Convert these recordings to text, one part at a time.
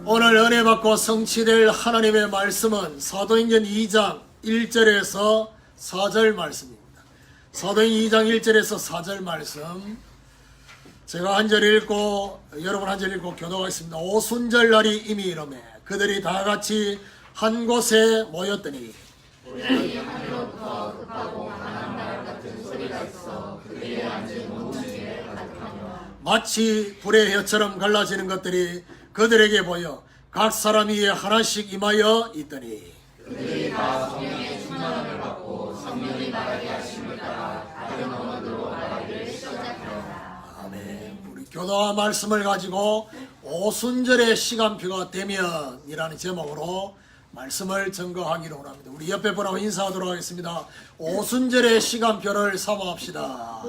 오늘 은혜 받고 성취될 하나님의 말씀은 사도행전 2장 1절에서 4절 말씀입니다. 사도행전 2장 1절에서 4절 말씀 제가 한 절 읽고 여러분 한 절 읽고 교도하겠습니다. 오순절 날이 이미 이르매 그들이 다 같이 한 곳에 모였더니 우리 하늘로부터 급하고 강한 바람 같은 소리가 있어 그들이 앉은 온집에 가득하며 마치 불의 혀처럼 갈라지는 것들이 그들에게 보여 각 사람 위에 하나씩 임하여 있더니 그들이 다 성령의 충만함을 받고 성령이 말하게 하심을 따라 다른 언어로 말하기를 시작하였다. 아멘. 우리 교도와 말씀을 가지고 오순절의 시간표가 되면이라는 제목으로 말씀을 증거하기로 원합니다. 우리 옆에 분하고 인사하도록 하겠습니다. 오순절의 시간표를 사모합시다.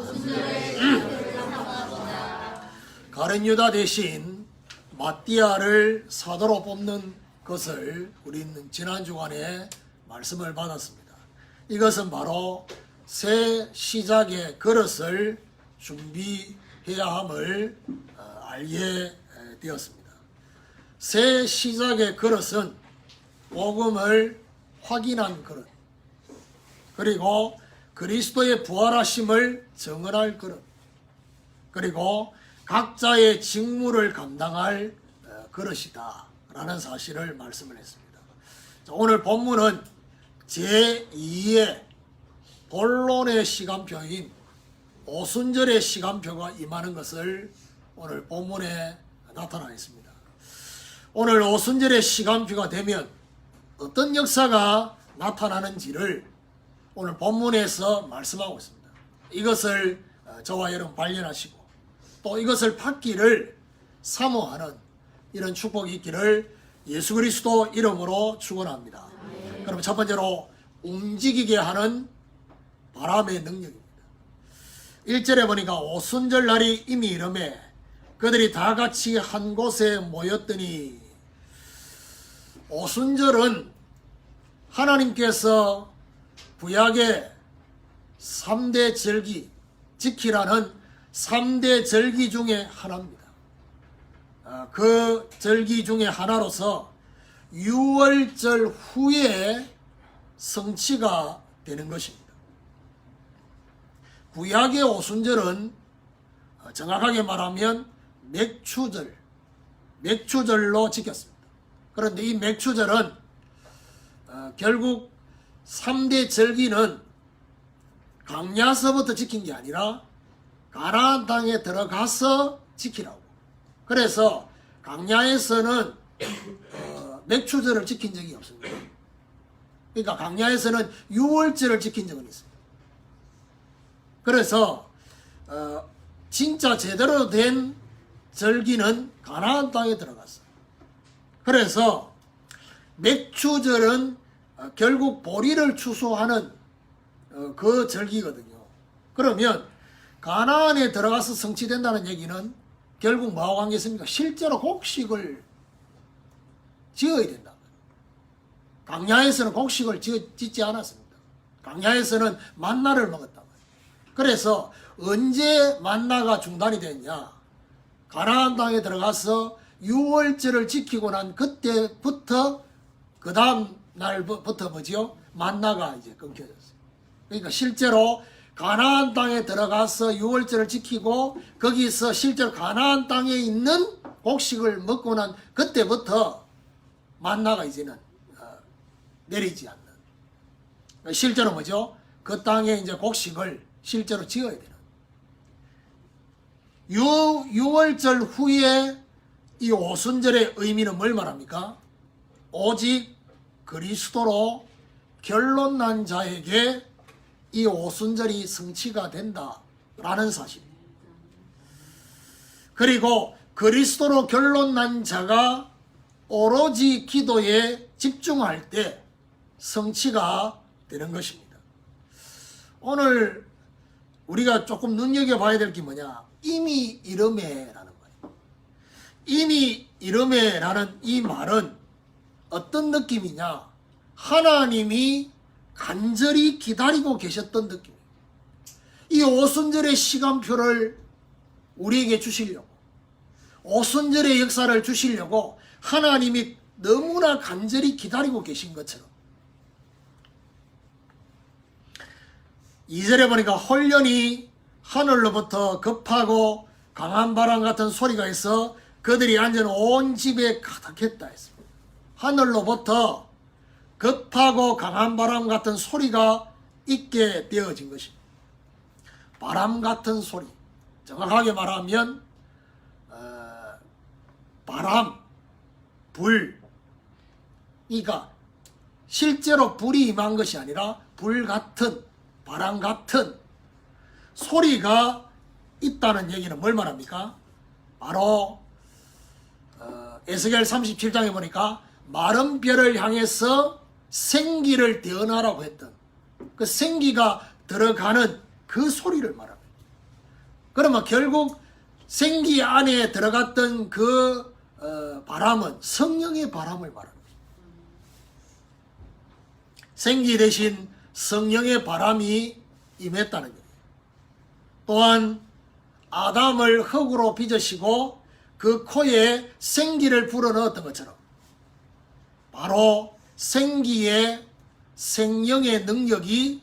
가룟 유다 대신 마띠아를 사도로 뽑는 것을 우리는 지난 주간에 말씀을 받았습니다. 이것은 바로 새 시작의 그릇을 준비해야 함을 알게 되었습니다. 새 시작의 그릇은 복음을 확인한 그릇, 그리고 그리스도의 부활하심을 증언할 그릇, 그리고 각자의 직무를 감당할 그릇이다 라는 사실을 말씀을 했습니다. 오늘 본문은 제2의 본론의 시간표인 오순절의 시간표가 임하는 것을 오늘 본문에 나타나 있습니다. 오늘 오순절의 시간표가 되면 어떤 역사가 나타나는지를 오늘 본문에서 말씀하고 있습니다. 이것을 저와 여러분 발견하시고 또 이것을 받기를 사모하는 이런 축복이 있기를 예수 그리스도 이름으로 축원합니다. 그럼 첫 번째로 움직이게 하는 바람의 능력입니다. 1절에 보니까 오순절 날이 이미 이르매 그들이 다 같이 한 곳에 모였더니 오순절은 하나님께서 구약의 3대 절기 지키라는 3대 절기 중에 하나입니다. 그 절기 중에 하나로서 6월절 후에 성취가 되는 것입니다. 구약의 오순절은 정확하게 말하면 맥추절로 지켰습니다. 그런데 이 맥추절은 결국 3대 절기는 강야서부터 지킨 게 아니라 가나안 땅에 들어가서 지키라고. 그래서 강야에서는 맥추절을 지킨 적이 없습니다. 그러니까 강야에서는 6월절을 지킨 적은 있습니다. 그래서 진짜 제대로 된 절기는 가나안 땅에 들어갔어요. 그래서 맥추절은 결국 보리를 추수하는 그 절기거든요. 그러면 가나안에 들어가서 성취된다는 얘기는 결국 뭐하고 관계있습니까? 실제로 곡식을 지어야 된다. 강야에서는 곡식을 짓지 않았습니다. 강야에서는 만나를 먹었다. 그래서 언제 만나가 중단이 됐냐? 가나안 땅에 들어가서 6월절을 지키고 난 그때부터 그 다음 날부터 뭐지요? 만나가 이제 끊겨졌어요. 그러니까 실제로 가나안 땅에 들어가서 6월절을 지키고 거기서 실제로 가나안 땅에 있는 곡식을 먹고 난 그때부터 만나가 이제는 내리지 않는. 실제로 뭐죠? 그 땅에 이제 곡식을 실제로 지어야 되는. 6월절 후에 이 오순절의 의미는 뭘 말합니까? 오직 그리스도로 결론 난 자에게 이 오순절이 성취가 된다라는 사실입니다. 그리고 그리스도로 결론 난 자가 오로지 기도에 집중할 때 성취가 되는 것입니다. 오늘 우리가 조금 눈여겨봐야 될 게 뭐냐? 이미 이르매라는 거예요. 이미 이르매라는 이 말은 어떤 느낌이냐? 하나님이 간절히 기다리고 계셨던 느낌이에요. 이 오순절의 시간표를 우리에게 주시려고, 오순절의 역사를 주시려고 하나님이 너무나 간절히 기다리고 계신 것처럼 2절에 보니까 홀련히 하늘로부터 급하고 강한 바람 같은 소리가 있어 그들이 앉은 온 집에 가득했다 했습니다. 하늘로부터 급하고 강한 바람 같은 소리가 있게 되어진 것입니다. 바람 같은 소리, 정확하게 말하면 바람, 불, 그러니까 실제로 불이 임한 것이 아니라 불 같은, 바람 같은 소리가 있다는 얘기는 뭘 말합니까? 바로 에스겔 37장에 보니까 마른 뼈를 향해서 생기를 대언하라고 했던 그 생기가 들어가는 그 소리를 말합니다. 그러면 결국 생기 안에 들어갔던 그 바람은 성령의 바람을 말합니다. 생기 대신 성령의 바람이 임했다는 얘기예요. 또한 아담을 흙으로 빚으시고 그 코에 생기를 불어넣었던 것처럼 바로 생기의 생명의 능력이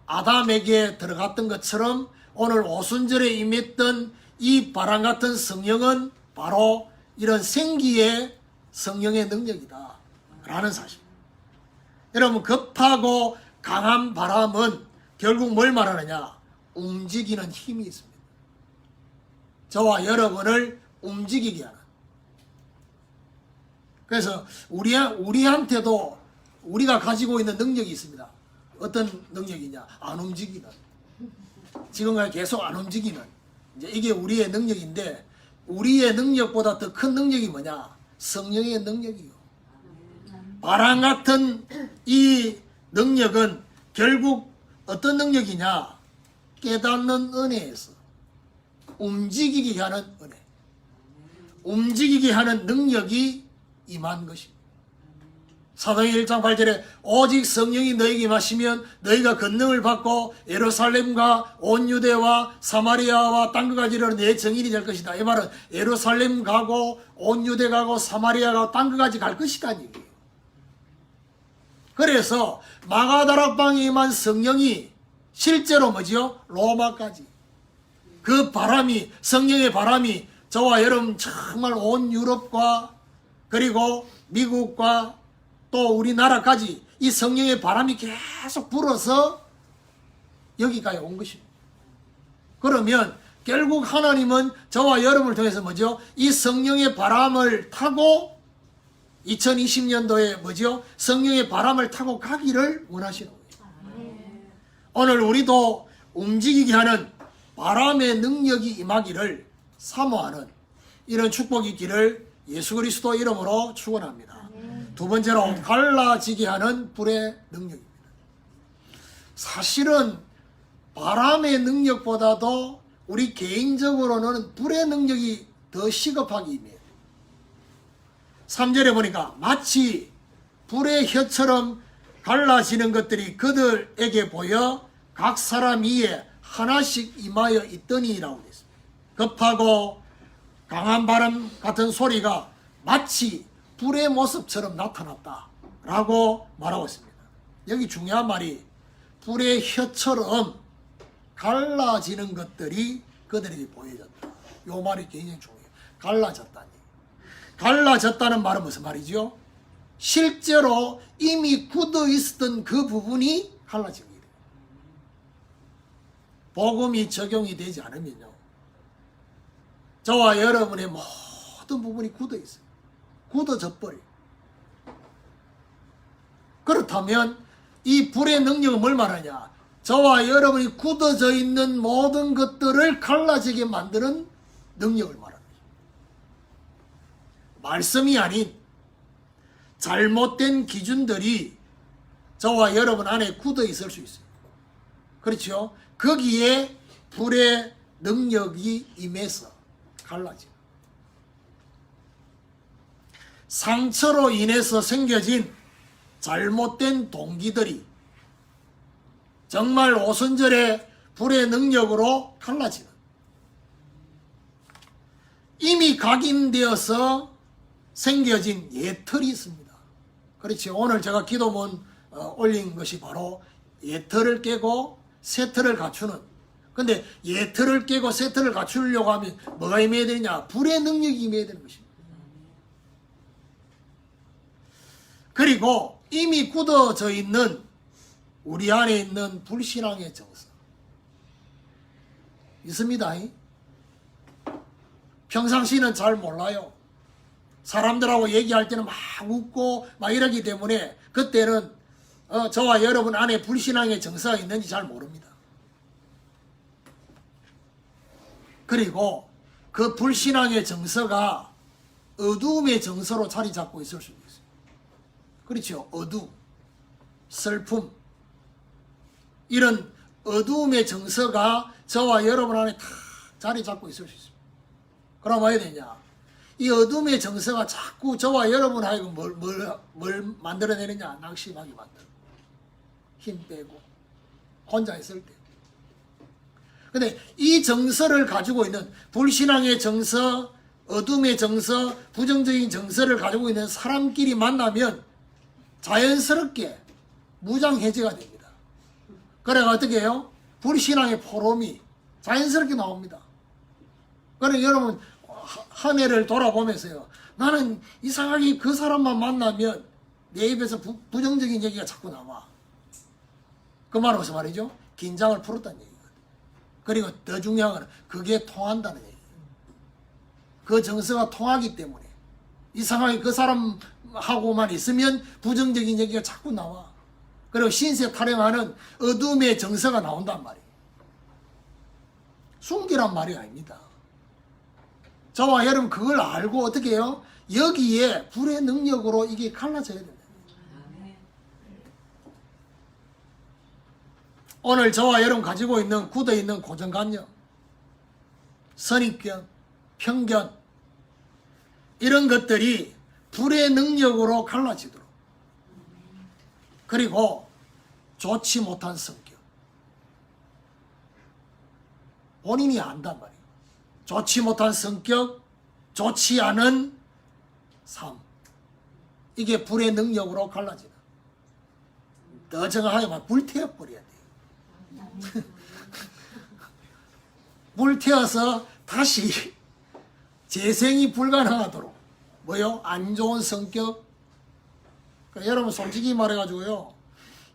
아담에게 들어갔던 것처럼 오늘 오순절에 임했던 이 바람 같은 성령은 바로 이런 생기의 성령의 능력이다 라는 사실입니다. 여러분, 급하고 강한 바람은 결국 뭘 말하느냐? 움직이는 힘이 있습니다. 저와 여러분을 움직이게 하는. 그래서 우리한테도 우리가 가지고 있는 능력이 있습니다. 어떤 능력이냐? 안 움직이는. 지금까지 계속 안 움직이는. 이제 이게 우리의 능력인데 우리의 능력보다 더 큰 능력이 뭐냐? 성령의 능력이요. 바람 같은 이 능력은 결국 어떤 능력이냐? 깨닫는 은혜에서 움직이게 하는 은혜, 움직이게 하는 능력이 임한 것입니다. 사도행전 1장 8절에 오직 성령이 너에게 임하시면 너희가 권능을 받고 예루살렘과 온 유대와 사마리아와 땅끝까지 이르러 내 증인이 될 것이다. 이 말은 예루살렘 가고 온 유대 가고 사마리아 가고 땅끝까지 갈 것이다 얘기예요. 그래서 마가다락방에 임한 성령이 실제로 뭐지요? 로마까지. 그 바람이, 성령의 바람이 저와 여러분 정말 온 유럽과 그리고 미국과 또 우리나라까지 이 성령의 바람이 계속 불어서 여기까지 온 것입니다. 그러면 결국 하나님은 저와 여러분을 통해서 뭐죠? 이 성령의 바람을 타고 2020년도에 뭐죠? 성령의 바람을 타고 가기를 원하시는 거예요. 오늘 우리도 움직이게 하는 바람의 능력이 임하기를 사모하는 이런 축복이 있기를 예수 그리스도 이름으로 축원합니다. 두 번째로 갈라지게 하는 불의 능력입니다. 사실은 바람의 능력보다도 우리 개인적으로는 불의 능력이 더 시급하게 임해요. 3절에 보니까 마치 불의 혀처럼 갈라지는 것들이 그들에게 보여 각 사람 위에 하나씩 임하여 있더니라고 했습니다. 급하고 강한 바람 같은 소리가 마치 불의 모습처럼 나타났다라고 말하고 있습니다. 여기 중요한 말이 불의 혀처럼 갈라지는 것들이 그들에게 보여졌다. 이 말이 굉장히 중요해요. 갈라졌다니. 갈라졌다는 말은 무슨 말이죠? 실제로 이미 굳어 있었던 그 부분이 갈라진 거예요. 복음이 적용이 되지 않으면요, 저와 여러분의 모든 부분이 굳어 있어요. 굳어져 버려요. 그렇다면 이 불의 능력은 뭘 말하냐? 저와 여러분이 굳어져 있는 모든 것들을 갈라지게 만드는 능력을 말합니다. 말씀이 아닌 잘못된 기준들이 저와 여러분 안에 굳어 있을 수 있어요. 그렇죠? 거기에 불의 능력이 임해서 갈라져. 상처로 인해서 생겨진 잘못된 동기들이 정말 오순절에 불의 능력으로 갈라지는, 이미 각인되어서 생겨진 예틀이 있습니다. 그렇지. 오늘 제가 기도문 올린 것이 바로 예틀을 깨고 새틀을 갖추는. 근데 예틀을 깨고 새틀을 갖추려고 하면 뭐가 임해야 되느냐? 불의 능력이 임해야 되는 것입니다. 그리고 이미 굳어져 있는 우리 안에 있는 불신앙의 정서 있습니다. 평상시는 잘 몰라요. 사람들하고 얘기할 때는 막 웃고 막 이러기 때문에 그때는 저와 여러분 안에 불신앙의 정서가 있는지 잘 모릅니다. 그리고 그 불신앙의 정서가 어두움의 정서로 자리 잡고 있을 수도 있어요. 그렇죠. 어두움, 슬픔, 이런 어두움의 정서가 저와 여러분 안에 다 자리 잡고 있을 수 있습니다. 그럼 뭐 해야 되냐? 이 어둠의 정서가 자꾸 저와 여러분 하여금 뭘 만들어내느냐? 낙심하게 만들어. 힘 빼고 혼자 있을 때. 근데 이 정서를 가지고 있는 불신앙의 정서, 어둠의 정서, 부정적인 정서를 가지고 있는 사람끼리 만나면 자연스럽게 무장해제가 됩니다. 그래 어떻게 해요? 불신앙의 포럼이 자연스럽게 나옵니다. 그래 여러분 한 해를 돌아보면서요. 나는 이상하게 그 사람만 만나면 내 입에서 부정적인 얘기가 자꾸 나와. 그 말은 무슨 말이죠? 긴장을 풀었다는 얘기거든. 그리고 더 중요한 건 그게 통한다는 얘기예요. 그 정서가 통하기 때문에 이상하게 그 사람하고만 있으면 부정적인 얘기가 자꾸 나와. 그리고 신세 타령하는 어둠의 정서가 나온단 말이에요. 숨기란 말이 아닙니다. 저와 여러분 그걸 알고 어떻게 해요? 여기에 불의 능력으로 이게 갈라져야 된다. 오늘 저와 여러분 가지고 있는 굳어있는 고정관념, 선입견, 편견 이런 것들이 불의 능력으로 갈라지도록, 그리고 좋지 못한 성격, 본인이 안단 말이에요. 좋지 못한 성격, 좋지 않은 삶, 이게 불의 능력으로 갈라지는. 더 정확하게 말하면 불태워버려야 돼요. 불태워서 다시 재생이 불가능하도록. 뭐요? 안 좋은 성격. 그러니까 여러분 솔직히 말해가지고요,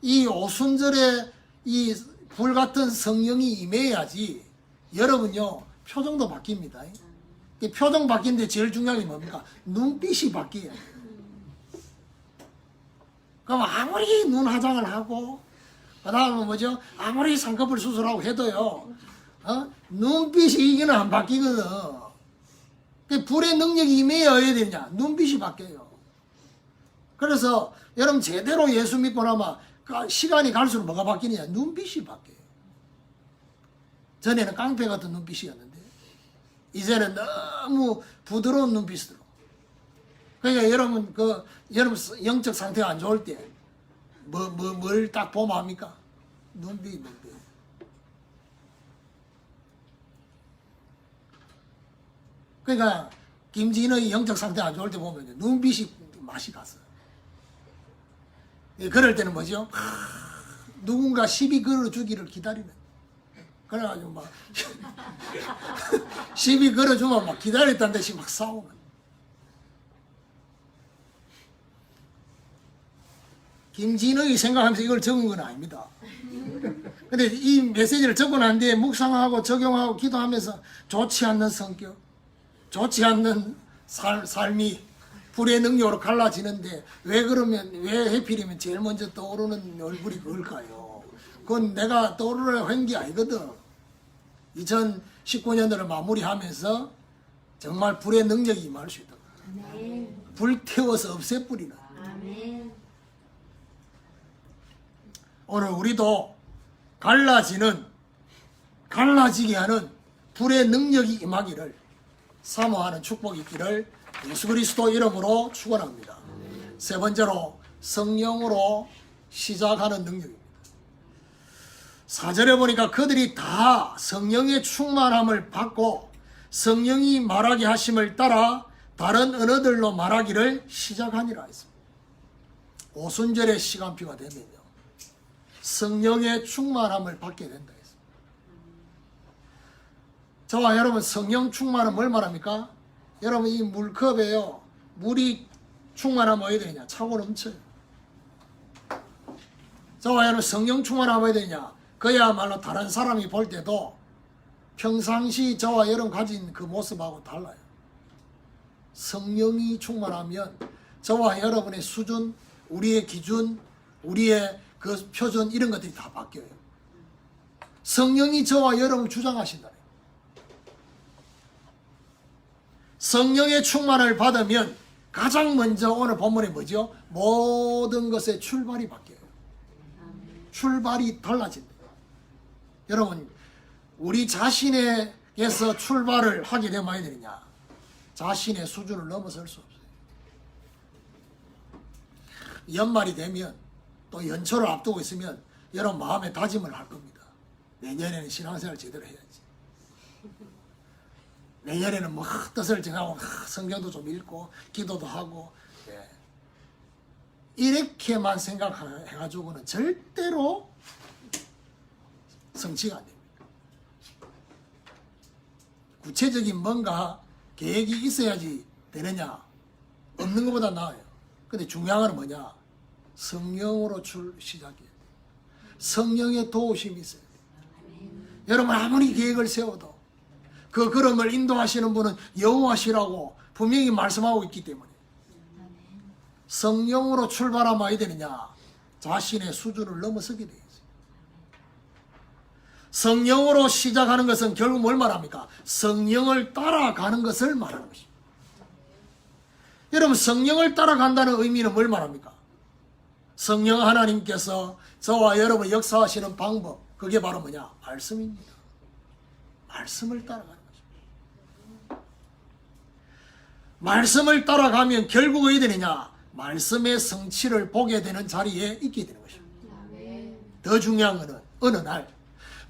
이 오순절에 이 불같은 성령이 임해야지 여러분요 표정도 바뀝니다. 이 표정 바뀌는데 제일 중요한 게 뭡니까? 눈빛이 바뀌어요. 그럼 아무리 눈 화장을 하고 그 다음에 뭐죠? 아무리 쌍꺼풀 수술하고 해도요, 눈빛이 이게는 안 바뀌거든. 불의 능력이 임해야 되냐? 눈빛이 바뀌어요. 그래서 여러분 제대로 예수 믿고 나면 시간이 갈수록 뭐가 바뀌느냐? 눈빛이 바뀌어요. 전에는 깡패 같은 눈빛이었는데 이제는 너무 부드러운 눈빛으로. 그러니까 여러분 여러분 영적 상태가 안 좋을 때 뭘 딱 보면 합니까? 눈빛. 그러니까 김진의 영적 상태 안 좋을 때 보면 눈빛이 맛이 갔어요. 그럴 때는 뭐죠? 누군가 시비 걸어주기를 기다리는. 그래가지고 막 시비 걸어주면 막 기다렸다는 듯이 막 싸우는. 김진의 생각하면서 이걸 적은 건 아닙니다. 근데 이 메시지를 적어놓은 뒤에 묵상하고 적용하고 기도하면서 좋지 않는 성격, 좋지 않는 삶이 불의 능력으로 갈라지는데 왜 해필이면 제일 먼저 떠오르는 얼굴이 그걸까요? 그건 내가 떠오르려고 한 게 아니거든. 2019년도를 마무리하면서 정말 불의 능력이 임할 수 있도록 불태워서 없애버리는. 오늘 우리도 갈라지게 하는 불의 능력이 임하기를 사모하는 축복이 있기를 예수 그리스도 이름으로 축원합니다. 세 번째로 성령으로 시작하는 능력입니다. 4절에 보니까 그들이 다 성령의 충만함을 받고 성령이 말하게 하심을 따라 다른 언어들로 말하기를 시작하니라 했습니다. 오순절의 시간표가 되면요, 성령의 충만함을 받게 된다 했습니다. 저와 여러분, 성령 충만은 뭘 말합니까? 여러분, 이 물컵에요, 물이 충만하면 어떻게 되냐? 차고 넘쳐요. 저와 여러분, 성령 충만하면 어떻게 되냐? 그야말로 다른 사람이 볼 때도 평상시 저와 여러분 가진 그 모습하고 달라요. 성령이 충만하면 저와 여러분의 수준, 우리의 기준, 우리의 그 표준, 이런 것들이 다 바뀌어요. 성령이 저와 여러분을 주장하신다. 성령의 충만을 받으면 가장 먼저 오늘 본문에 뭐죠? 모든 것의 출발이 바뀌어요. 출발이 달라진다. 여러분, 우리 자신에게서 출발을 하게 되면 어떻게 되느냐? 자신의 수준을 넘어설 수 없어요. 연말이 되면, 또 연초를 앞두고 있으면 여러분 마음에 다짐을 할 겁니다. 내년에는 신앙생활 제대로 해야지. 내년에는 뭐 뜻을 정하고 성경도 좀 읽고 기도도 하고, 예. 이렇게만 생각해가지고는 절대로 성취가 안 됩니다. 구체적인 뭔가 계획이 있어야지 되느냐? 없는 것보다 나아요. 근데 중요한 건 뭐냐? 성령으로 시작해요. 성령의 도우심이 있어요. 여러분, 아무리 계획을 세워도 그 걸음을 인도하시는 분은 여호와시라고 분명히 말씀하고 있기 때문에 성령으로 출발하면 어떻게 되느냐? 자신의 수준을 넘어서게 되어요. 성령으로 시작하는 것은 결국 뭘 말합니까? 성령을 따라가는 것을 말하는 것입니다. 여러분, 성령을 따라간다는 의미는 뭘 말합니까? 성령 하나님께서 저와 여러분 역사하시는 방법, 그게 바로 뭐냐? 말씀입니다. 말씀을 따라가는 것입니다. 말씀을 따라가면 결국 어떻게 되느냐? 말씀의 성취를 보게 되는 자리에 있게 되는 것입니다. 더 중요한 것은 어느 날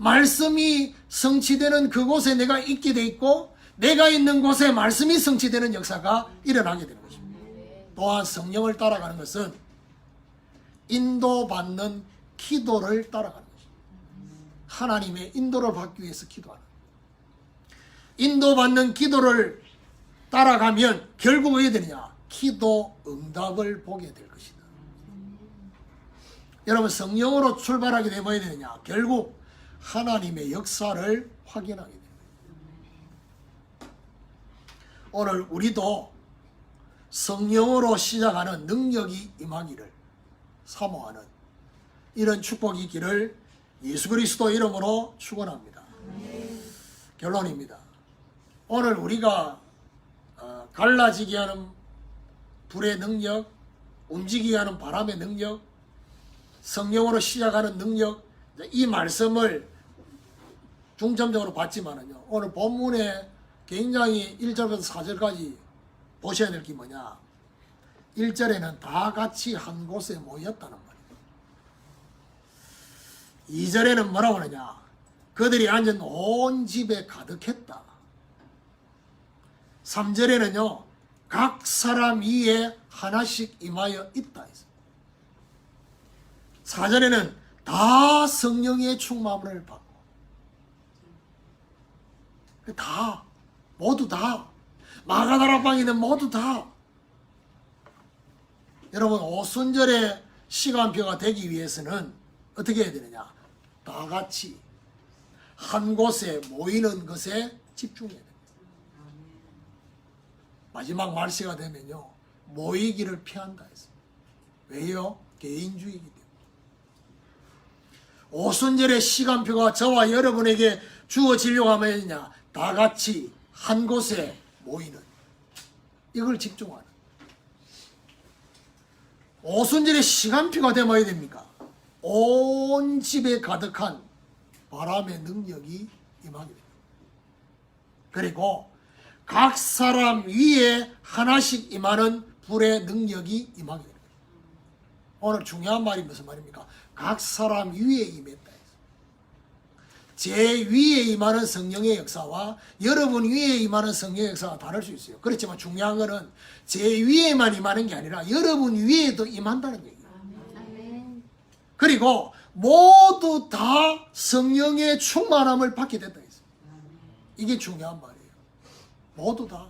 말씀이 성취되는 그곳에 내가 있게 돼 있고, 내가 있는 곳에 말씀이 성취되는 역사가 일어나게 되는 것입니다. 또한 성령을 따라가는 것은 인도받는 기도를 따라가는 것입니다. 하나님의 인도를 받기 위해서 기도하는, 인도받는 기도를 따라가면 결국 어떻게 되느냐? 기도 응답을 보게 될 것이다. 여러분, 성령으로 출발하게 되면 어떻게 되느냐? 결국 하나님의 역사를 확인하게 됩니다. 오늘 우리도 성령으로 시작하는 능력이 임하기를 사모하는 이런 축복이 있기를 예수 그리스도 이름으로 축원합니다. 결론입니다. 오늘 우리가 갈라지게 하는 불의 능력, 움직이게 하는 바람의 능력, 성령으로 시작하는 능력, 이 말씀을 중점적으로 봤지만은요, 오늘 본문에 굉장히 1절부터 4절까지 보셔야 될 게 뭐냐? 1절에는 다 같이 한 곳에 모였다는 말이에요. 2절에는 뭐라고 하느냐? 그들이 앉은 온 집에 가득했다. 3절에는요, 각 사람 위에 하나씩 임하여 있다. 4절에는 다 성령의 충만을 받고, 다, 모두 다, 마가다락방에는 모두 다. 여러분, 오순절의 시간표가 되기 위해서는 어떻게 해야 되느냐? 다 같이 한 곳에 모이는 것에 집중해야 됩니다. 마지막 말세가 되면요, 모이기를 피한다 했어요. 왜요? 개인주의이기 때문에. 오순절의 시간표가 저와 여러분에게 주어지려고 하면요, 다 같이 한 곳에 모이는, 이걸 집중하는. 오순절의 시간표가 되면 어떻게 됩니까? 온 집에 가득한 바람의 능력이 임하게 됩니다. 그리고 각 사람 위에 하나씩 임하는 불의 능력이 임하게 됩니다. 오늘 중요한 말이 무슨 말입니까? 각 사람 위에 임했다. 제 위에 임하는 성령의 역사와 여러분 위에 임하는 성령의 역사가 다를 수 있어요. 그렇지만 중요한 거는 제 위에만 임하는 게 아니라 여러분 위에도 임한다는 얘기예요. 아멘. 그리고 모두 다 성령의 충만함을 받게 된다 했어요. 이게 중요한 말이에요. 모두 다.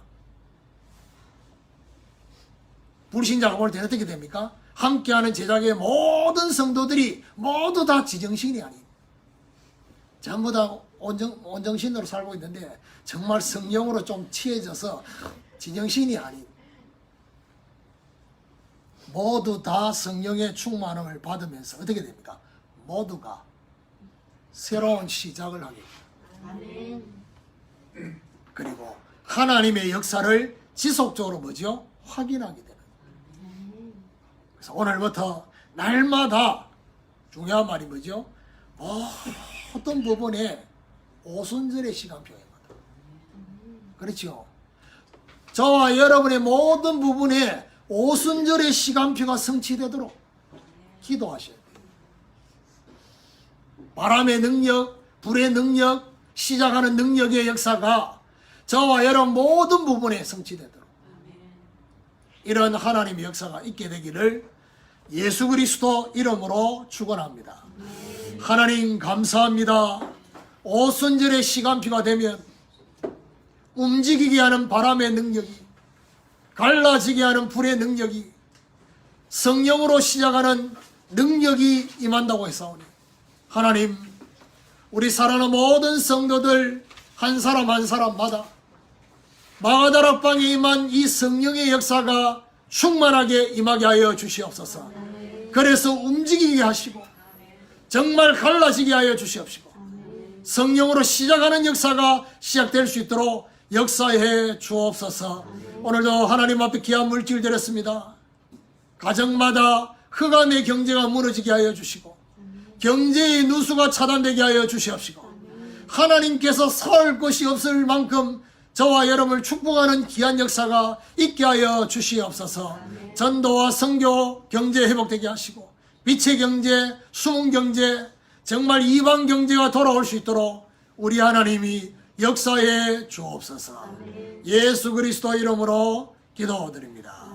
불신자가 볼 때는 어떻게 됩니까? 함께하는 제자의 모든 성도들이 모두 다 지정신이 아닌, 전부 다 온정신으로 살고 있는데 정말 성령으로 좀 취해져서 지정신이 아닌, 모두 다 성령의 충만함을 받으면서 어떻게 됩니까? 모두가 새로운 시작을 하게 됩니다. 아멘. 그리고 하나님의 역사를 지속적으로 뭐죠? 확인하게 되는. 그래서 오늘부터 날마다 중요한 말이 뭐죠? 어떤 부분에 오순절의 시간표입니다. 그렇죠? 저와 여러분의 모든 부분에 오순절의 시간표가 성취되도록 기도하셔야 돼요. 바람의 능력, 불의 능력, 시작하는 능력의 역사가 저와 여러분 모든 부분에 성취되도록 이런 하나님의 역사가 있게 되기를 예수 그리스도 이름으로 축원합니다. 하나님 감사합니다. 오순절의 시간표가 되면 움직이게 하는 바람의 능력이, 갈라지게 하는 불의 능력이, 성령으로 시작하는 능력이 임한다고 했사오니 하나님, 우리 사랑하는 모든 성도들 한 사람 한 사람마다 마가다락방에 임한 이 성령의 역사가 충만하게 임하게 하여 주시옵소서. 그래서 움직이게 하시고 정말 갈라지게 하여 주시옵시고 성령으로 시작하는 역사가 시작될 수 있도록 역사해 주옵소서. 오늘도 하나님 앞에 귀한 물질 드렸습니다. 가정마다 흑암의 경제가 무너지게 하여 주시고 경제의 누수가 차단되게 하여 주시옵시고 하나님께서 설 것이 없을 만큼 저와 여러분을 축복하는 귀한 역사가 있게 하여 주시옵소서. 전도와 선교 경제 회복되게 하시고 빛의 경제, 숨은 경제, 정말 이방 경제가 돌아올 수 있도록 우리 하나님이 역사해 주옵소서. 예수 그리스도 이름으로 기도드립니다.